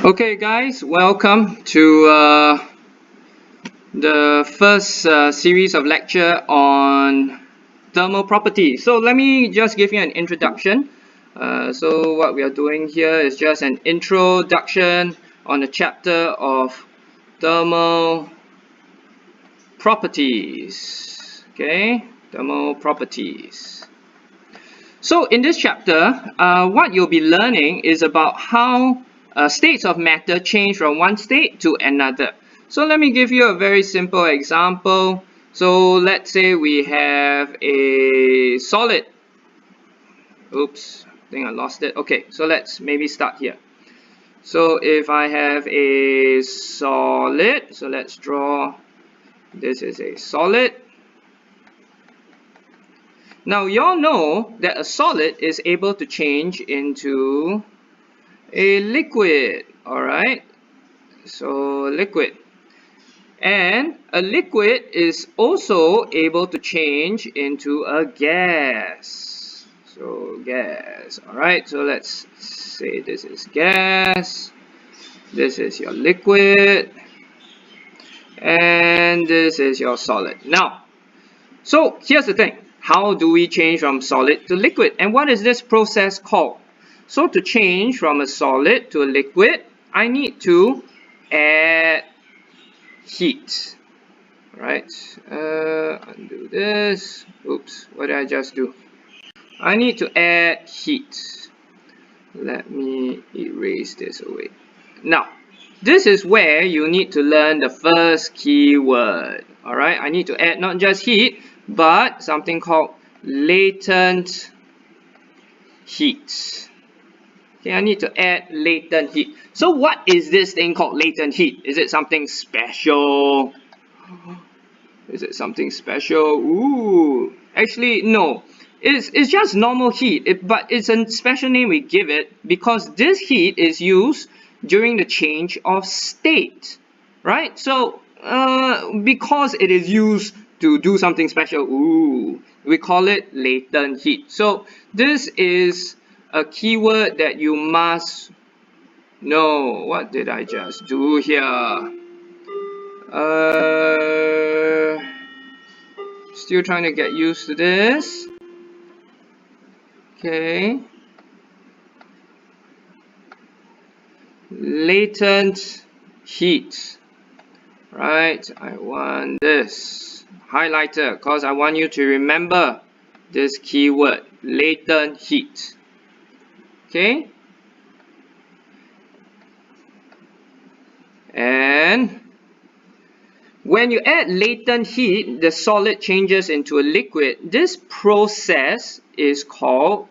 Okay guys, welcome to the first series of lecture on thermal properties. So let me just give you an introduction. So what we are doing here is just an introduction on the chapter of thermal properties. Okay, thermal properties. So in this chapter, what you'll be learning is about how states of matter change from one state to another. So let me give you a very simple example. So let's say we have a solid. Oops, I think I lost it. Okay, so let's maybe start here. So if I have a solid, so let's draw, this is a solid. Now you all know that a solid is able to change into a liquid, alright? So liquid. And a liquid is also able to change into a gas. So gas, alright? So let's say this is gas, this is your liquid, and this is your solid. Now, so here's the thing. How do we change from solid to liquid? And what is this process called? So to change from a solid to a liquid, I need to add heat. Right? Undo this. Oops, what did I just do? I need to add heat. Let me erase this away. Now, this is where you need to learn the first keyword. Alright, I need to add not just heat, but something called latent heat. Okay, I need to add latent heat. So what is this thing called latent heat? Is it something special? Is it something special? Ooh, actually no. It's just normal heat, but it's a special name we give it because this heat is used during the change of state, right? So because it is used to do something special, ooh, we call it latent heat. So this is a keyword that you must know. What did I just do here? Still trying to get used to this. Okay. Latent heat. Right, I want this highlighter because I want you to remember this keyword, latent heat. Okay. And when you add latent heat, the solid changes into a liquid. This process is called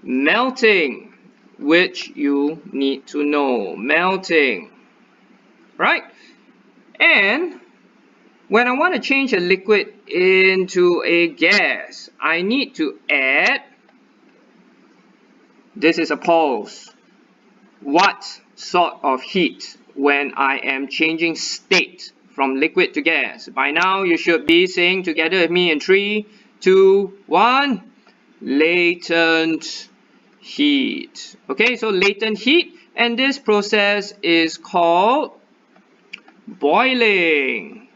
melting, which you need to know. Melting, right? And when I want to change a liquid into a gas, I need to add, this is a pulse. What sort of heat when I am changing state from liquid to gas? By now you should be saying together with me in 3, 2, 1, latent heat. Okay, so latent heat, and this process is called boiling,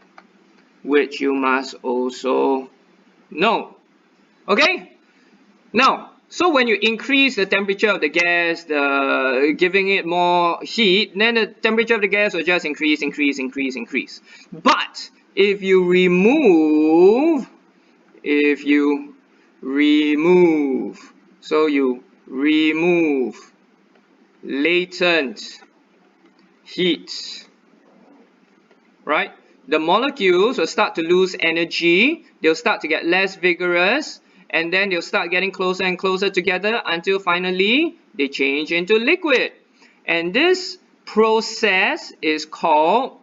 which you must also know. Okay, now so when you increase the temperature of the gas, giving it more heat, then the temperature of the gas will just increase. But if you remove, so you remove latent heat, right? The molecules will start to lose energy, they'll start to get less vigorous, and then they'll start getting closer and closer together until finally they change into liquid. And this process is called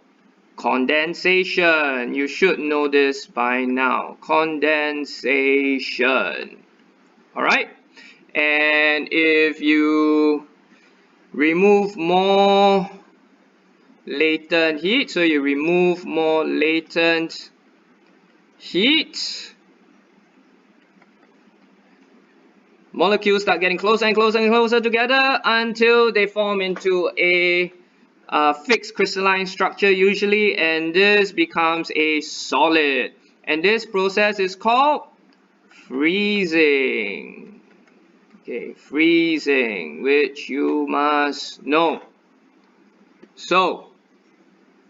condensation. You should know this by now. Condensation. Alright? And if you remove more latent heat, so you remove more latent heat, molecules start getting closer and closer and closer together until they form into a fixed crystalline structure usually, and this becomes a solid. And this process is called freezing. Okay, freezing, which you must know. So,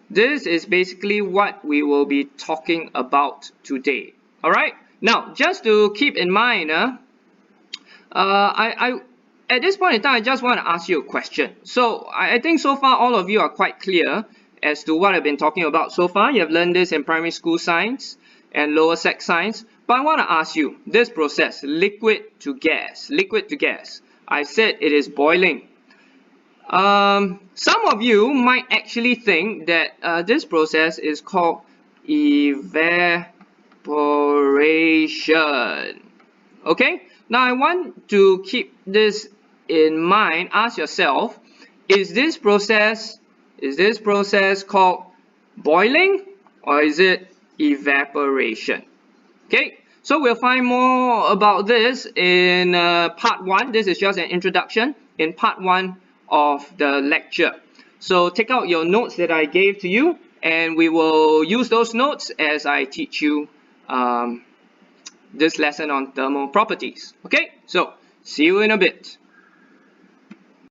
this is basically what we will be talking about today. Alright, now just to keep in mind, at this point in time, I just want to ask you a question. So, I think so far all of you are quite clear as to what I've been talking about so far. You have learned this in primary school science and lower sec science. But I want to ask you, this process, liquid to gas, I said it is boiling. Some of you might actually think that this process is called evaporation. Okay, now I want to keep this in mind. Ask yourself, is this process called boiling or is it evaporation? Okay, so we'll find more about this in part 1. This is just an introduction in part 1 of the lecture. So take out your notes that I gave to you, and we will use those notes as I teach you this lesson on thermal properties. Okay, so see you in a bit.